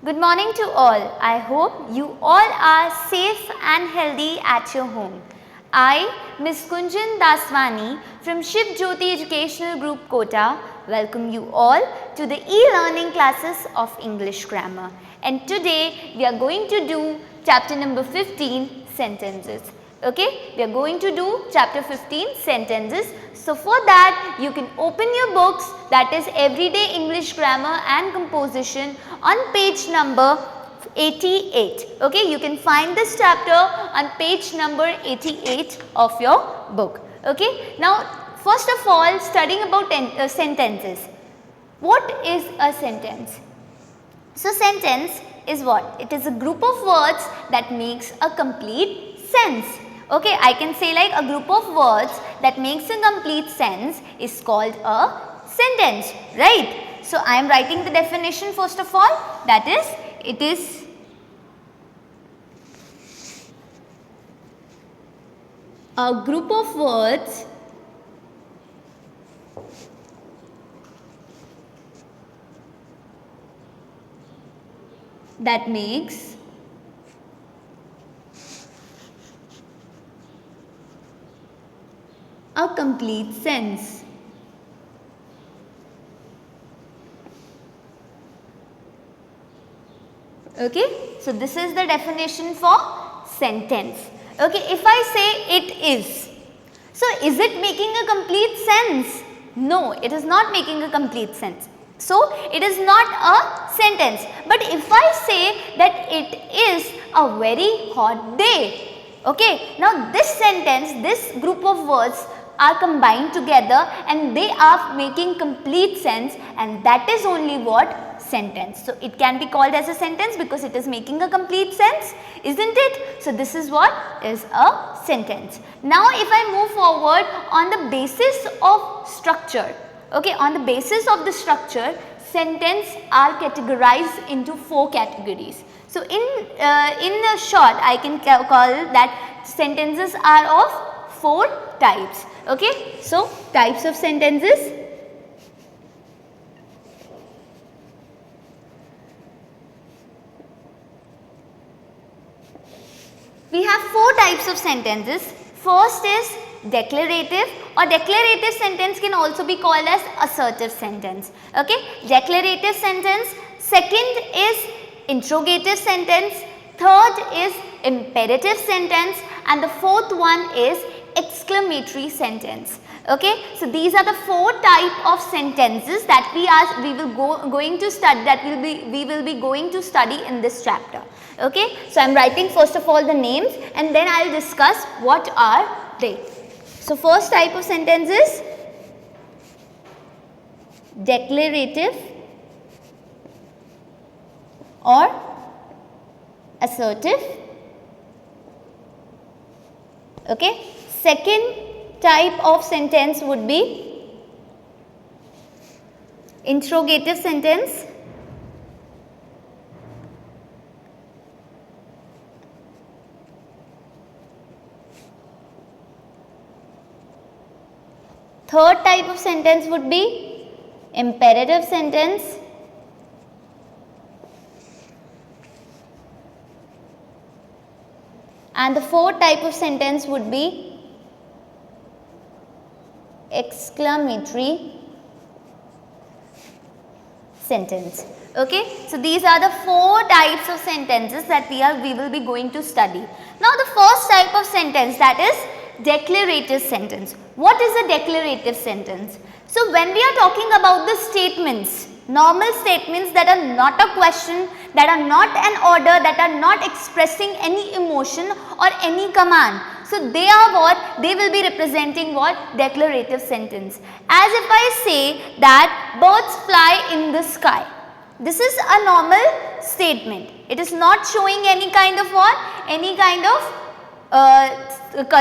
Good morning to all. I hope you all are safe and healthy at your home. I, Ms. Kunjan Daswani from Shiv Jyoti Educational Group Kota, welcome you all to the e-learning classes of English grammar. And today we are going to do chapter number 15, sentences. Okay, we are going to do chapter 15, sentences. So for that you can open your books, that is Everyday English Grammar and Composition, on page number 88. Okay, you can find this chapter on page number 88 of your book. Okay, now first of all, studying about sentences. What is a sentence? So sentence is what? It is a group of words that makes a complete sense. Okay, I can say like a group of words that makes a complete sense is called a sentence, right? So I am writing the definition first of all, that is, it is a group of words that makes a complete sense. Okay, so this is the definition for sentence. Okay, if I say it is, so is it making a complete sense? No, it is not making a complete sense. So it is not a sentence. But if I say that it is a very hot day, okay, now this sentence, this group of words are combined together and they are making complete sense, and that is only what? Sentence. So it can be called as a sentence because it is making a complete sense, isn't it? So this is what is a sentence. Now if I move forward on the basis of structure, okay, on the basis of the structure, sentence are categorized into 4 categories. So in a short, I can call that sentences are of 4 types. Okay, so types of sentences. We have 4 types of sentences. First is declarative, or declarative sentence can also be called as assertive sentence. Okay, declarative sentence. Second is interrogative sentence. Third is imperative sentence, and the fourth one is exclamatory sentence. Okay, so these are the 4 type of sentences that we will be going to study in this chapter. Okay, so I am writing first of all the names and then I will discuss what are they. So first type of sentence is declarative or assertive. Okay, second type of sentence would be interrogative sentence. Third type of sentence would be imperative sentence. And the fourth type of sentence would be exclamatory sentence. Okay, so these are the 4 types of sentences that we will be going to study. Now the first type of sentence, that is declarative sentence. What is a declarative sentence? So when we are talking about the statements, normal statements that are not a question, that are not an order, that are not expressing any emotion or any command. So they are what? They will be representing what? Declarative sentence. As if I say that birds fly in the sky. This is a normal statement. It is not showing any kind of what? Any kind of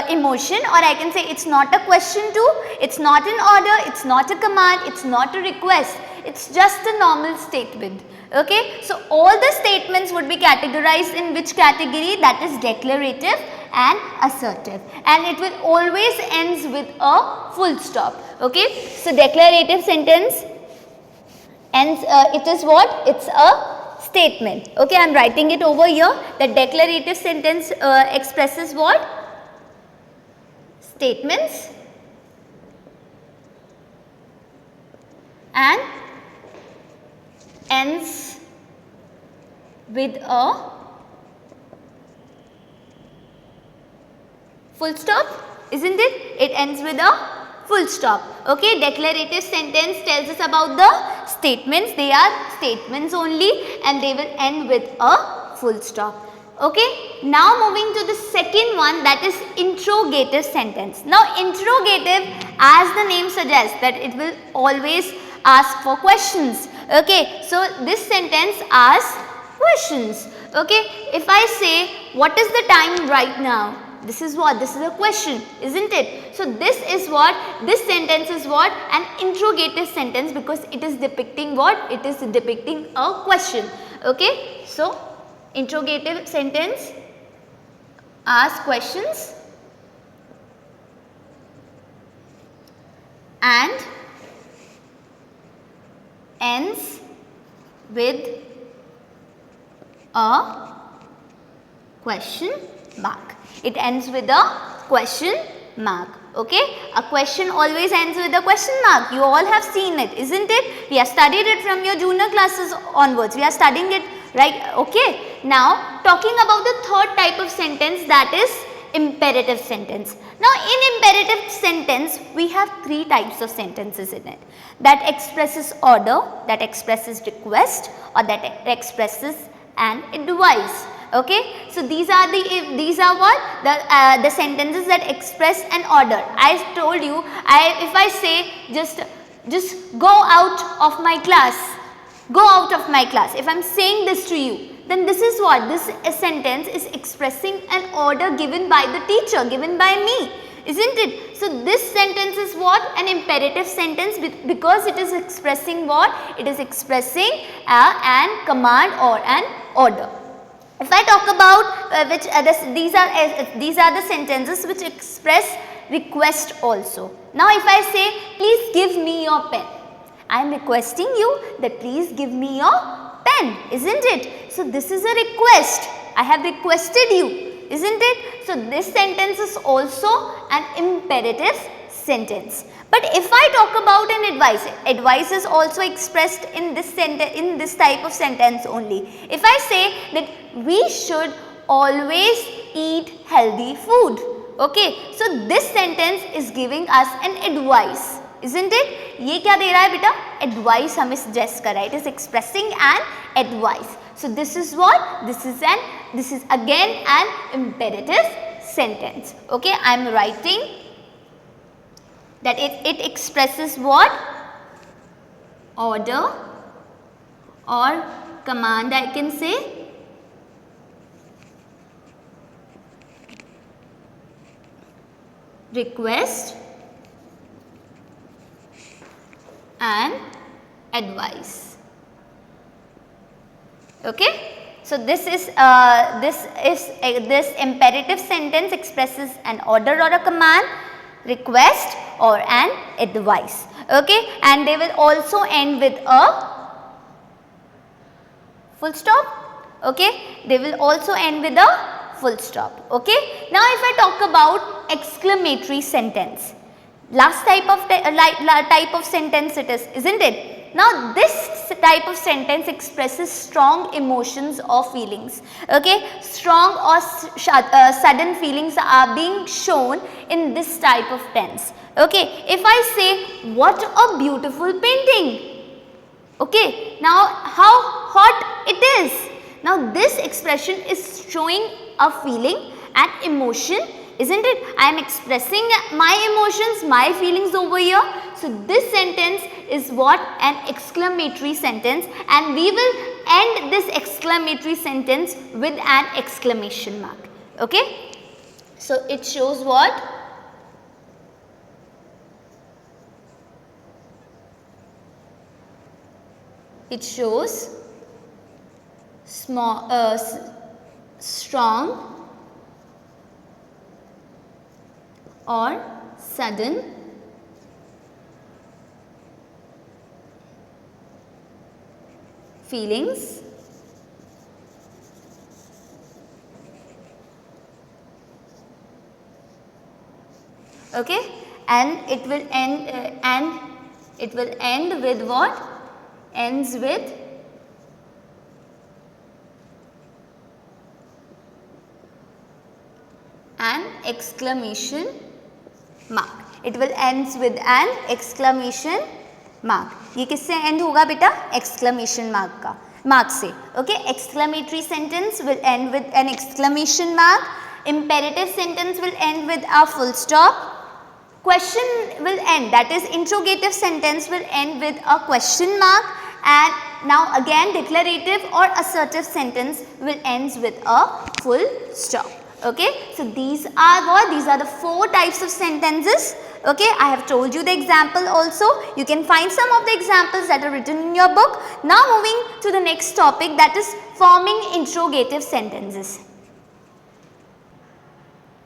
emotion, or I can say it's not a question too, it's not an order, it's not a command, it's not a request, it's just a normal statement. Okay, so all the statements would be categorized in which category? That is declarative and assertive, and it will always ends with a full stop. Okay, so declarative sentence ends, it is what? It's a statement. Okay, I am writing it over here. The declarative sentence expresses what? Statements and ends with a full stop, isn't it? It ends with a full stop. Okay, declarative sentence tells us about the statements. They are statements only and they will end with a full stop. Okay, now moving to the second one, that is interrogative sentence. Now interrogative, as the name suggests, that it will always ask for questions. Okay, so this sentence asks questions. Okay, if I say what is the time right now? This is what? This is a question, isn't it? So this is what? This sentence is what? An interrogative sentence, because it is depicting what? It is depicting a question. Okay, so interrogative sentence asks questions and ends with a question mark. It ends with a question mark. Okay, a question always ends with a question mark. You all have seen it, isn't it? We have studied it from your junior classes onwards. We are studying it, right? Okay, now talking about the third type of sentence, that is imperative sentence. Now in imperative sentence we have three types of sentences in it: that expresses order, that expresses request, or that expresses an advice. Okay, so these are what the sentences that express an order. I told you, if I say just go out of my class, go out of my class, if I am saying this to you, then this is what? This sentence is expressing an order given by the teacher, given by me, isn't it? So this sentence is what? An imperative sentence, because it is expressing what? It is expressing an command or an order. If I talk about these are the sentences which express request also. Now if I say please give me your pen, I am requesting you that please give me your pen, isn't it? So this is a request. I have requested you, isn't it? So this sentence is also an imperative sentence. But if I talk about an advice is also expressed in this type of sentence only. If I say that we should always eat healthy food. Okay, so this sentence is giving us an advice, isn't it? ये क्या दे रहा है बेटा? Advice हमें suggest कर रहा है. It is expressing an advice. So this is what? This is again an imperative sentence. Okay, I am writing that it expresses what? Order or command, I can say. Request and advice. Okay, so this imperative sentence expresses an order or a command, request or an advice. Okay, and they will also end with a full stop. Okay, they will also end with a full stop. Okay, now if I talk about exclamatory sentence, last type of sentence it is, isn't it? Now this type of sentence expresses strong emotions or feelings. Okay, strong or sudden feelings are being shown in this type of tense. Okay, if I say what a beautiful painting. Okay, now how hot it is. Now this expression is showing a feeling and emotion, isn't it? I am expressing my emotions, my feelings over here. So this sentence is what? An exclamatory sentence, and we will end this exclamatory sentence with an exclamation mark. Okay, so it shows what? It shows strong or sudden feelings Okay, and it will end with what? Ends with an exclamation mark. It will ends with an exclamation mark. ये किससे end होगा बेटा? Exclamation mark से. Okay, exclamatory sentence will end with an exclamation mark. Imperative sentence will end with a full stop. Question will end, that is interrogative sentence will end with a question mark, and now again declarative or assertive sentence will ends with a full stop. Okay, so these are what? These are the 4 types of sentences. Okay, I have told you the example also. You can find some of the examples that are written in your book. Now moving to the next topic, that is forming interrogative sentences.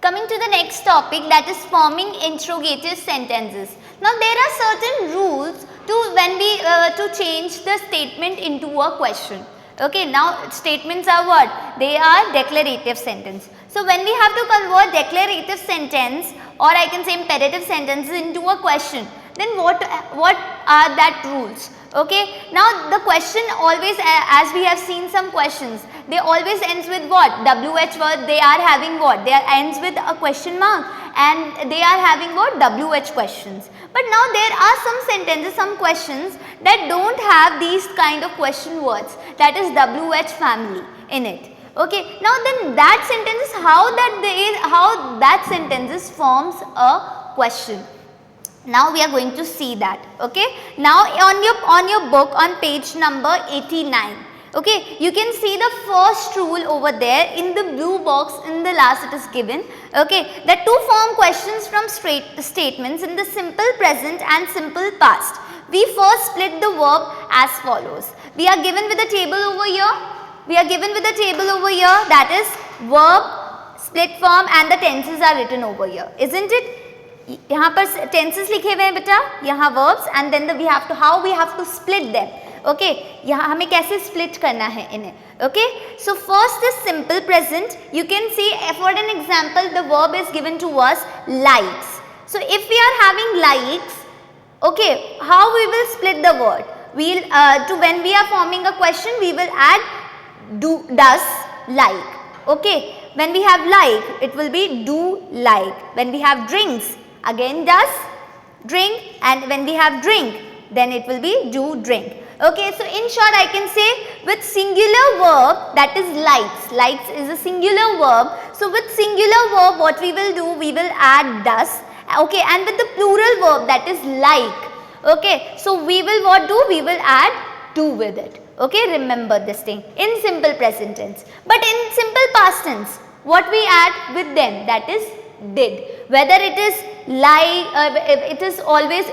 Coming to the next topic, that is forming interrogative sentences. Now there are certain rules to when we to change the statement into a question. Okay, now statements are what? They are declarative sentence. So when we have to convert declarative sentence, or I can say imperative sentences, into a question, then what are that rules? Okay, now the question always, as we have seen some questions, they always ends with what? WH word, they are having what? They are ends with a question mark, and they are having what? WH questions. But now there are some sentences, some questions that don't have these kind of question words, that is WH family in it. Okay, now then that sentence, how that sentence forms a question. Now we are going to see that. Okay, now on your book on page number 89. Okay, you can see the first rule over there in the blue box. In the last it is given. Okay, that to form questions from statements in the simple present and simple past, we first split the verb as follows. We are given with a table over here. That is verb, split form, and the tenses are written over here, isn't it? यहाँ पर tenses लिखे हुए हैं बेटा, यहाँ verbs, and then how we have to split them. Okay, यहाँ हमें कैसे split करना है इन्हें. Okay, so first is simple present. You can see for an example, the verb is given to us likes. So if we are having likes, okay, how we will split the word? We'll when we are forming a question, we will add does, like. Okay, when we have like, it will be do, like. When we have drinks, again does, drink, and when we have drink, then it will be do, drink. Okay, so in short I can say with singular verb, that is likes. Likes is a singular verb. So with singular verb, what we will do, we will add does. Okay, and with the plural verb, that is like. Okay, so we will what do? We will add do with it. Okay, remember this thing in simple present tense. But in simple past tense, what we add with them, that is did. Whether it is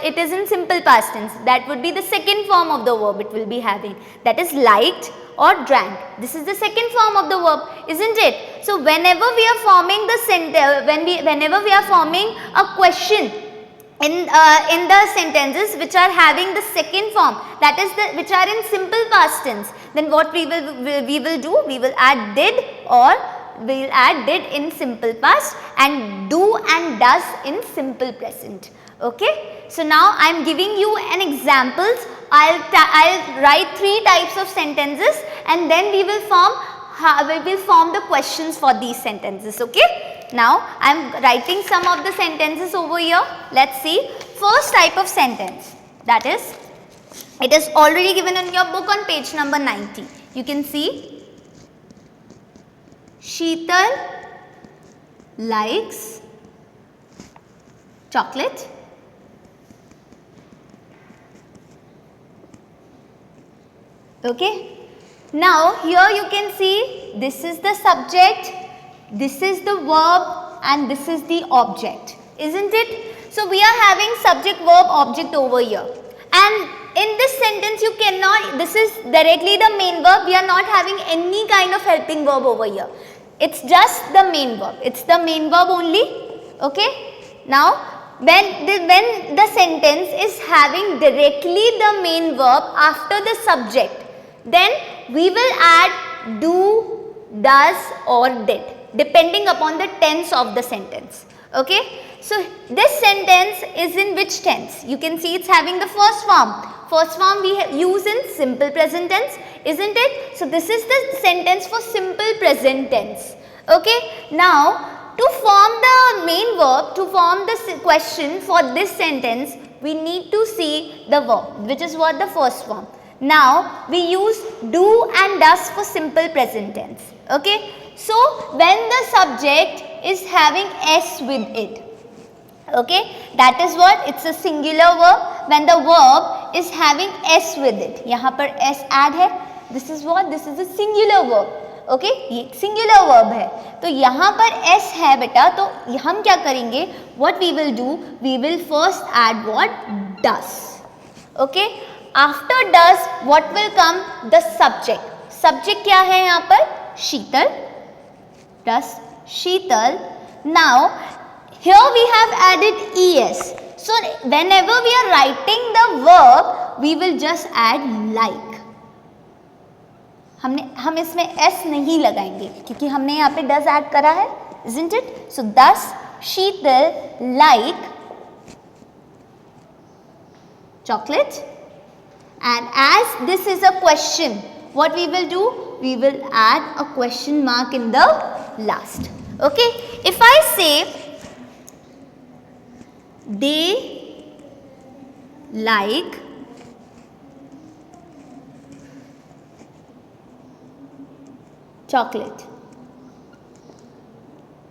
it is in simple past tense, that would be the second form of the verb it will be having, that is liked or drank. This is the second form of the verb, isn't it? So whenever we are forming the sentence, whenever we are forming a question in the sentences which are having the second form, that is which are in simple past tense, then what we will do, we will add did, or we will add did in simple past, and do and does in simple present. Okay, so now I am giving you an examples. I'll write 3 types of sentences, and then we will form the questions for these sentences. Okay. Now I am writing some of the sentences over here. Let's see. First type of sentence, that is, it is already given in your book on page number 90. You can see, Sheetal likes chocolate. Okay. Now here you can see, this is the subject, this is the verb, and this is the object, isn't it? So we are having subject, verb, object over here, and in this sentence you cannot, this is directly the main verb, we are not having any kind of helping verb over here. It's just the main verb, it's the main verb only. Okay. Now when the sentence is having directly the main verb after the subject, then we will add do, does, or did, depending upon the tense of the sentence. Okay, so this sentence is in which tense? You can see it's having the first form. First form we use in simple present tense, isn't it? So this is the sentence for simple present tense. Okay, now to form the main verb, to form the question for this sentence, we need to see the verb, which is what the first form. Now we use do and does for simple present tense. Okay, so when the subject is having s with it, okay, that is what, it's a singular verb. When the verb is having s with it, यहाँ पर s add है, this is what, this is a singular verb. Okay, ये singular verb है, तो यहाँ पर s है बेटा, तो हम क्या करेंगे, what we will do, we will first add what, does. Okay, after does what will come, the subject. subject क्या है यहाँ पर, शीतल, does Sheetal. Now here we have added es, so whenever we are writing the verb we will just add like. हम इसमें s नहीं लगाएंगे क्योंकि हमने यहाँ पे does ऐड करा है, isn't it? So thus Sheetal like chocolate, and as this is a question, what we will do, we will add a question mark in the last. Okay, if I say they like chocolate.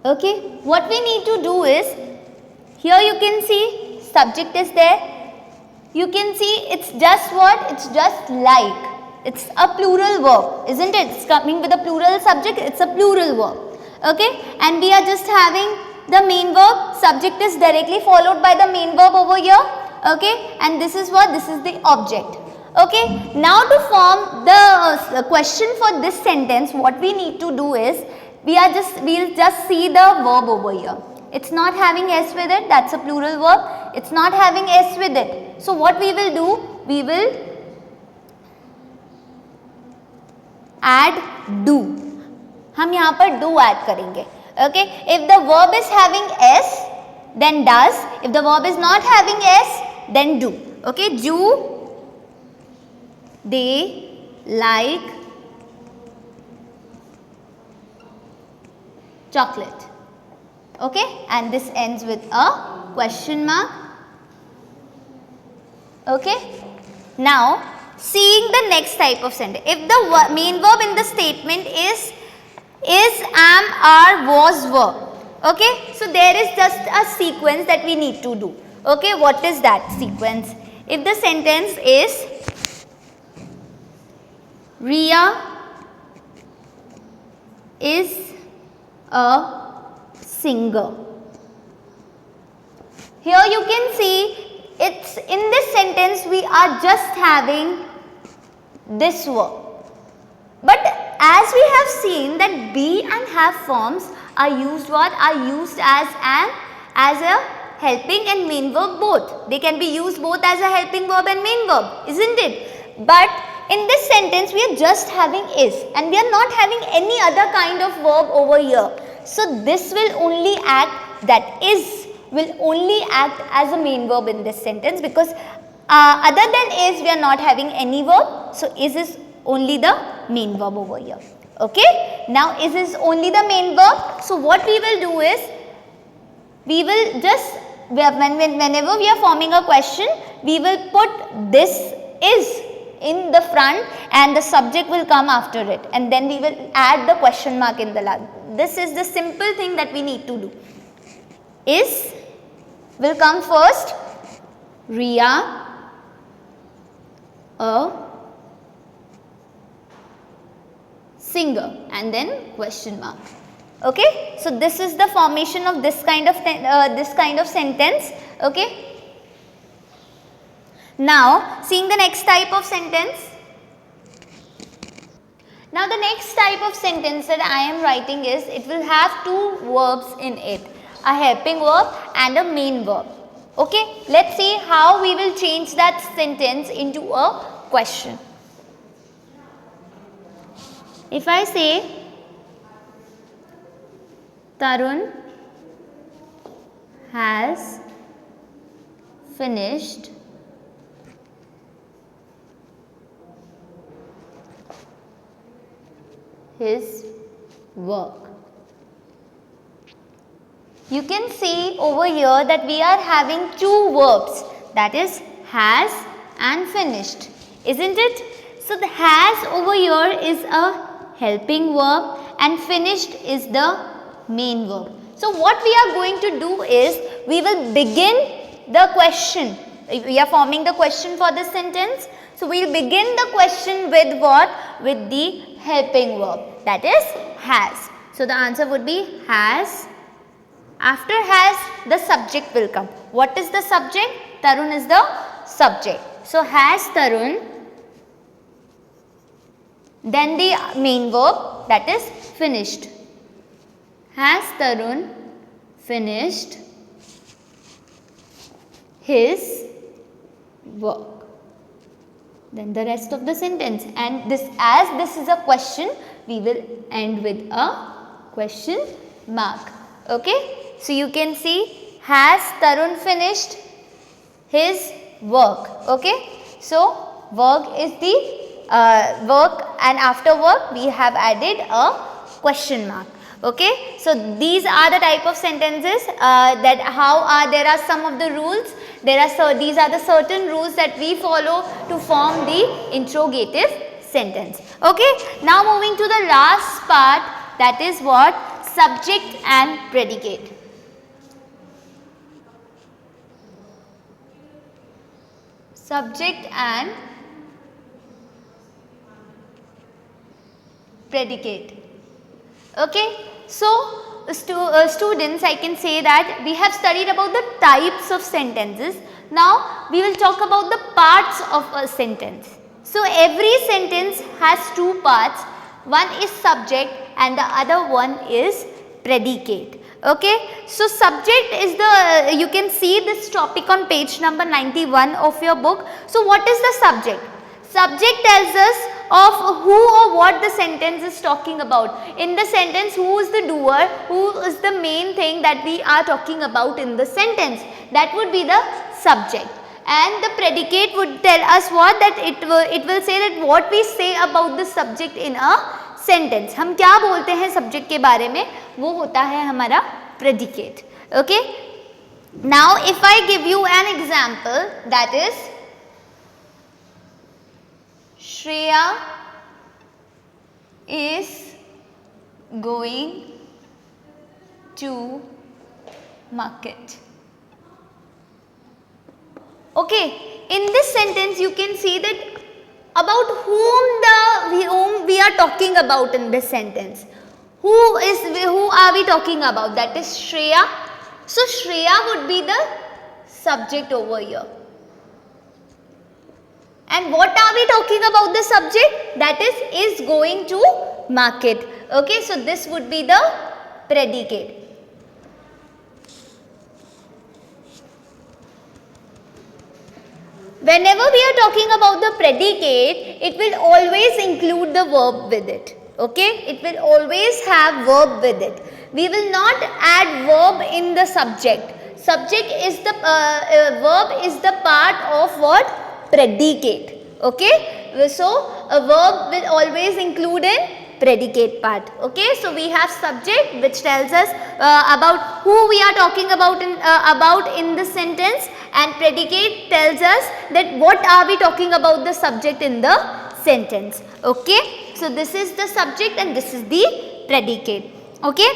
Okay, what we need to do is, here you can see subject is there, you can see it's just what, it's just like, it's a plural verb, isn't it? It's coming with a plural subject, it's a plural verb. Okay, and we are just having the main verb, subject is directly followed by the main verb over here. Okay, and this is what, this is the object. Okay, now to form the question for this sentence, what we need to do is, we'll just see the verb over here. It's not having s with it, that's a plural verb, it's not having s with it. So what we will do, we will add do. हम यहाँ पर do add करेंगे. Okay, if the verb is having s, then does. If the verb is not having s, then do. Okay, do they like chocolate. Okay, and this ends with a question mark. Okay, now seeing the next type of sentence. If the main verb in the statement is, am, are, was verb. Okay, so there is just a sequence that we need to do. Okay, what is that sequence? If the sentence is Riya is a singer. Here you can see, it's in this sentence we are just having this verb. But as we have seen that be and have forms are used what? Are used as a helping and main verb both. They can be used both as a helping verb and main verb, isn't it? But in this sentence we are just having is and we are not having any other kind of verb over here. So this will only act, that is will only act as a main verb in this sentence, because other than is we are not having any verb. So is only the main verb over here. Okay, now is only the main verb. So what we will do is, we will just, whenever we are forming a question, we will put this is in the front and the subject will come after it, and then we will add the question mark in the last. This is the simple thing that we need to do. Is will come first, Riya a singer, and then question mark. Okay, so this is the formation of this kind of sentence. Okay. Now seeing the next type of sentence. Now the next type of sentence that I am writing is, it will have two verbs in it, a helping verb and a main verb. Okay, let's see how we will change that sentence into a question. If I say Tarun has finished his work. You can see over here that we are having two verbs, that is has and finished, isn't it? So the has over here is a helping verb and finished is the main verb. So what we are going to do is we will begin the question. We are forming the question for this sentence. So we will begin the question with what? With the helping verb, that is has. So the answer would be has. After has, the subject will come. What is the subject? Tarun is the subject. So has Tarun, then the main verb, that is finished. Has Tarun finished his work? Then the rest of the sentence, and this, as this is a question, we will end with a question mark. Okay. So you can see, has Tarun finished his work? Okay. So work is the work, and after work we have added a question mark. Okay. So these are the type of sentences that there are some of the rules. These are the certain rules that we follow to form the interrogative sentence. Okay. Now moving to the last part, that is what? Subject and predicate. Subject and predicate. Okay. So students, I can say that we have studied about the types of sentences. Now we will talk about the parts of a sentence. So every sentence has two parts. One is subject and the other one is predicate. Okay. So subject is the, you can see this topic on page number 91 of your book. So what is the subject? Subject tells us of who or what the sentence is talking about. In the sentence, who is the doer, who is the main thing that we are talking about in the sentence. That would be the subject. And the predicate would tell us what? That it will say that what we say about the subject in a sentence. हम क्या बोलते हैं subject के बारे में, वो होता है हमारा predicate. Okay. Now if I give you an example, that is Shreya is going to market. Okay, in this sentence you can see that about whom we are talking about in this sentence. Who are we talking about? That is Shreya. So Shreya would be the subject over here. And what are we talking about the subject? That is going to market. Okay, so this would be the predicate. Whenever we are talking about the predicate, it will always include the verb with it. Okay, it will always have verb with it. We will not add verb in the subject. Subject is the verb is the part of what? Predicate. Okay, so a verb will always include in predicate part. Okay, so we have subject which tells us about who we are talking about in the sentence, and predicate tells us that what are we talking about the subject in the sentence. Okay, so this is the subject and this is the predicate. Okay,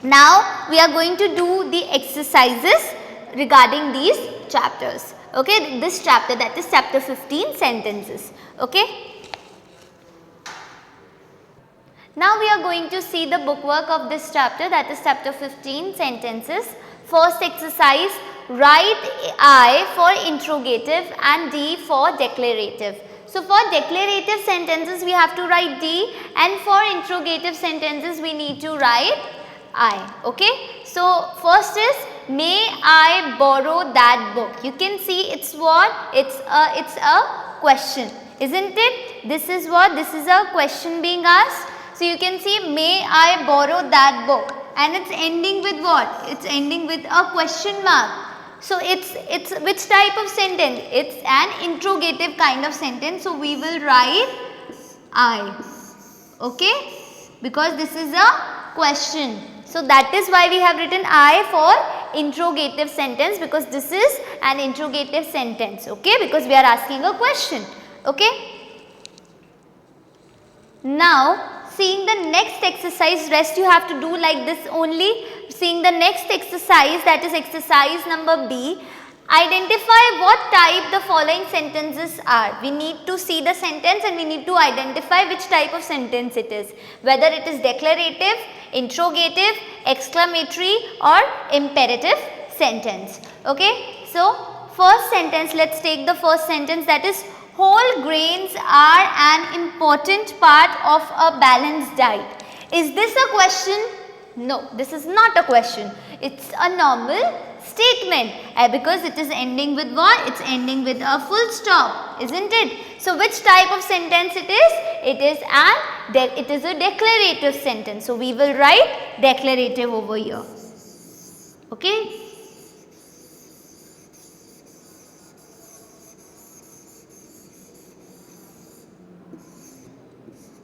now we are going to do the exercises regarding these chapters. Okay, this chapter, that is chapter 15, sentences. Okay. Now we are going to see the bookwork of this chapter, that is chapter 15, sentences. First exercise, write I for interrogative and D for declarative. So for declarative sentences we have to write D, and for interrogative sentences we need to write I. Okay. So first is, may I borrow that book? You can see it's what? It's a question, isn't it? This is what? This is a question being asked. So you can see, may I borrow that book? and it's ending with what? It's ending with a question mark. So it's which type of sentence? It's an interrogative kind of sentence. So we will write I. Okay, because this is a question. So that is why we have written I for interrogative sentence, because this is an interrogative sentence. Okay, because we are asking a question. Okay. Now seeing the next exercise, rest you have to do like this only. Seeing the next exercise, that is exercise number B. Identify what type the following sentences are. We need to see the sentence and we need to identify which type of sentence it is. Whether it is declarative, interrogative, exclamatory or imperative sentence. Okay. So first sentence, let's take the first sentence, that is whole grains are an important part of a balanced diet. Is this a question? No, this is not a question. It's a normal statement because it is ending with what? It's ending with a full stop, isn't it? So which type of sentence it is? It is a declarative sentence. So we will write declarative over here. Okay.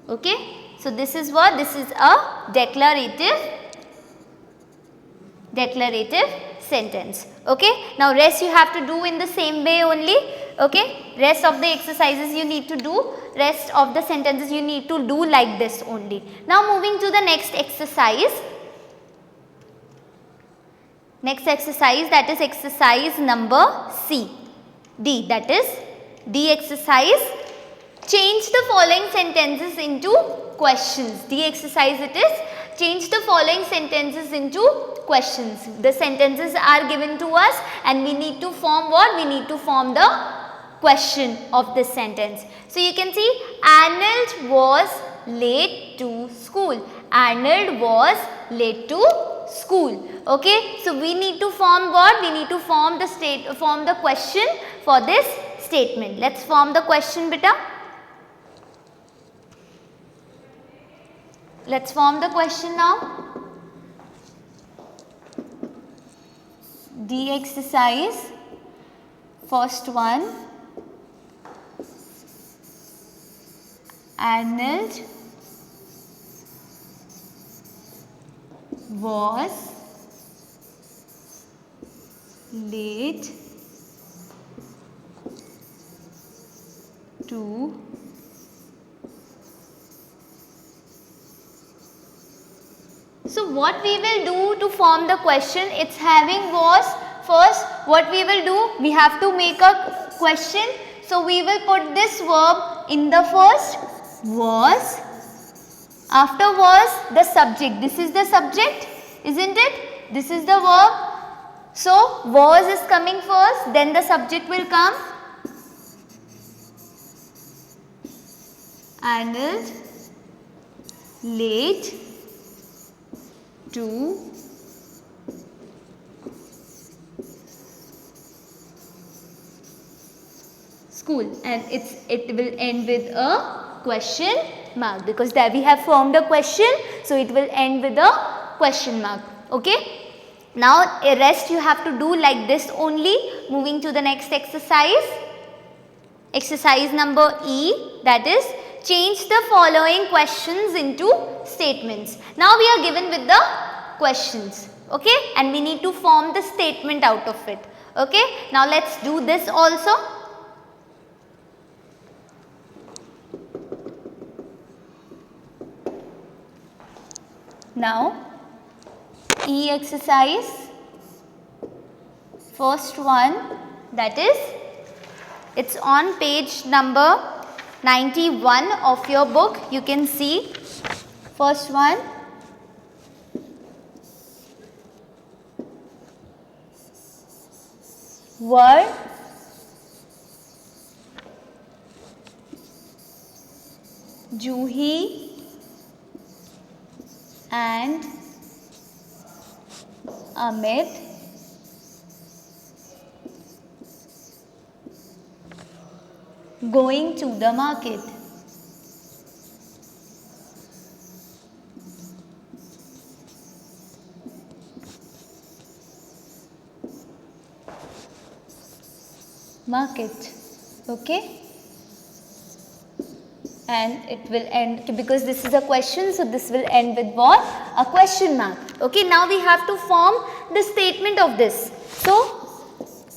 Okay. So this is what? This is a declarative sentence. Okay. Now rest you have to do in the same way only. Okay. Rest of the exercises you need to do, rest of the sentences you need to do like this only. Now moving to the next exercise. Next exercise, that is exercise number D, that is D exercise. Change the following sentences into questions. D exercise it is. Change the following sentences into questions. The sentences are given to us and we need to form what? We need to form the question of this sentence. So you can see Arnold was late to school. Arnold was late to school. Okay. So we need to form what? We need to form the question for this statement. Let's form the question, beta. Let's form the question now. D exercise, first one. Arnold was late to So what we will do to form the question, it's having was. First what we will do, we have to make a question. So we will put this verb in the first, was. After was, the subject. This is the subject, isn't it? This is the verb. So was is coming first, then the subject will come. Arnold late to school, and it will end with a question mark because there we have formed a question, so it will end with a question mark. Okay. Now a rest you have to do like this only. Moving to the next exercise. Exercise number E, that is change the following questions into statements. Now we are given with the questions, okay, and we need to form the statement out of it. Okay. Now let's do this also. Now E exercise, first one, that is, it's on page number 91 of your book. You can see first one. Were Juhi and Amit going to the market? mark it. Okay, and it will end, because this is a question, so this will end with what? A question mark. Okay, now we have to form the statement of this. So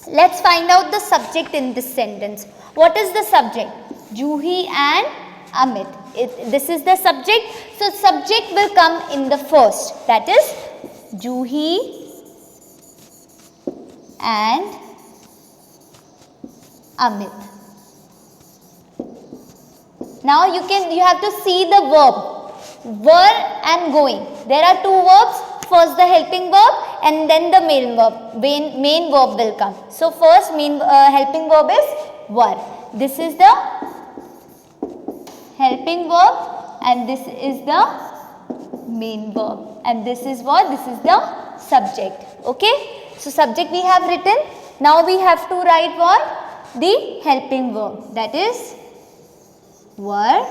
let's find out the subject in this sentence. What is the subject? Juhi and Amit. This is the subject. So subject will come in the first, that is Juhi and Amit. Now you have to see the verb, were and going. There are two verbs, first the helping verb and then the main verb. Main verb will come. So first helping verb is were. This is the helping verb and this is the main verb, and this is what? This is the subject. Okay. So subject we have written. Now we have to write what? The helping verb, that is were.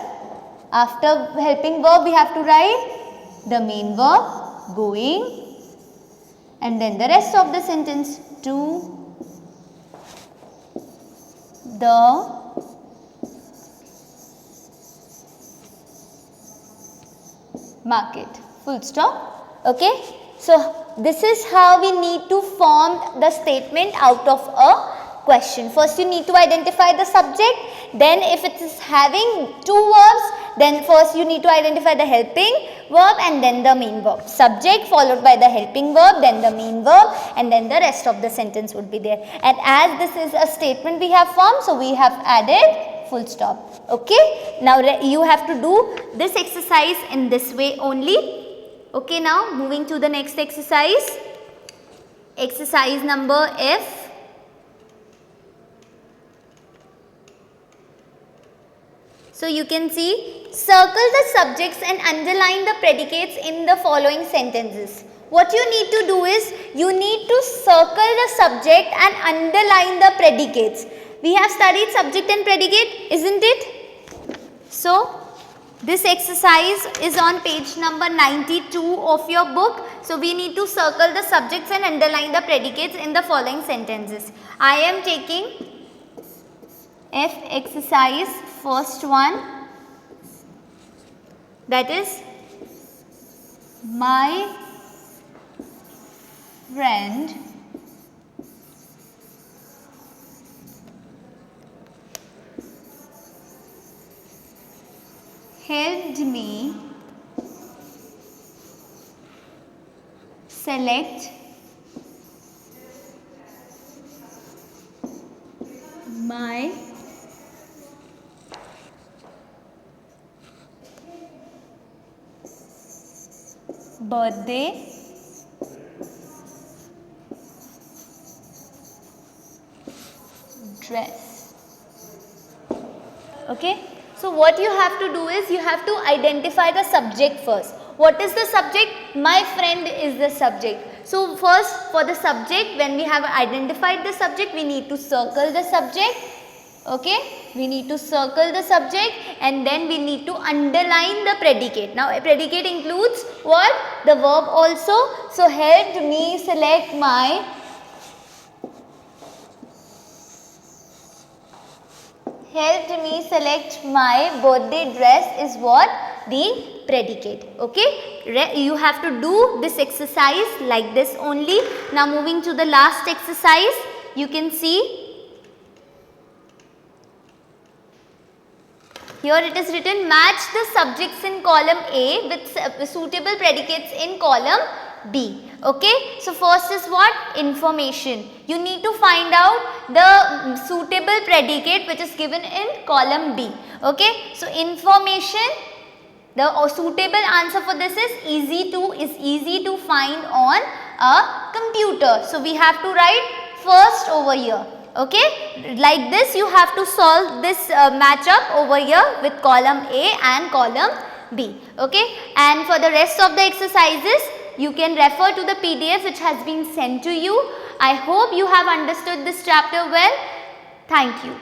After helping verb we have to write the main verb, going, and then the rest of the sentence, to the market, full stop. Okay, so this is how we need to form the statement out of a question. First you need to identify the subject, then if it is having two verbs, then first you need to identify the helping verb and then the main verb. Subject followed by the helping verb, then the main verb, and then the rest of the sentence would be there. And as this is a statement we have formed, so we have added full stop. Okay, now you have to do this exercise in this way only. Okay, now moving to the next exercise. Exercise number F. So you can see, circle the subjects and underline the predicates in the following sentences. What you need to do is, you need to circle the subject and underline the predicates. We have studied subject and predicate, isn't it? So this exercise is on page number 92 of your book. So we need to circle the subjects and underline the predicates in the following sentences. I am taking F exercise, first one, that is, my friend helped me select my birthday dress. Okay. So what you have to do is, you have to identify the subject first. What is the subject? My friend is the subject. So first, for the subject, when we have identified the subject, we need to circle the subject. Okay, we need to circle the subject and then we need to underline the predicate. Now a predicate includes what? The verb also. So helped me select my birthday dress is what? The predicate. Okay, you have to do this exercise like this only. Now moving to the last exercise, you can see here it is written, match the subjects in column A with suitable predicates in column B. Okay, so first is what? Information. You need to find out the suitable predicate which is given in column B. Okay, so information, the suitable answer for this is easy to find on a computer. So we have to write first over here. Okay, like this you have to solve this matchup over here with column A and column B. Okay, and for the rest of the exercises you can refer to the PDF which has been sent to you. I hope you have understood this chapter well. Thank you.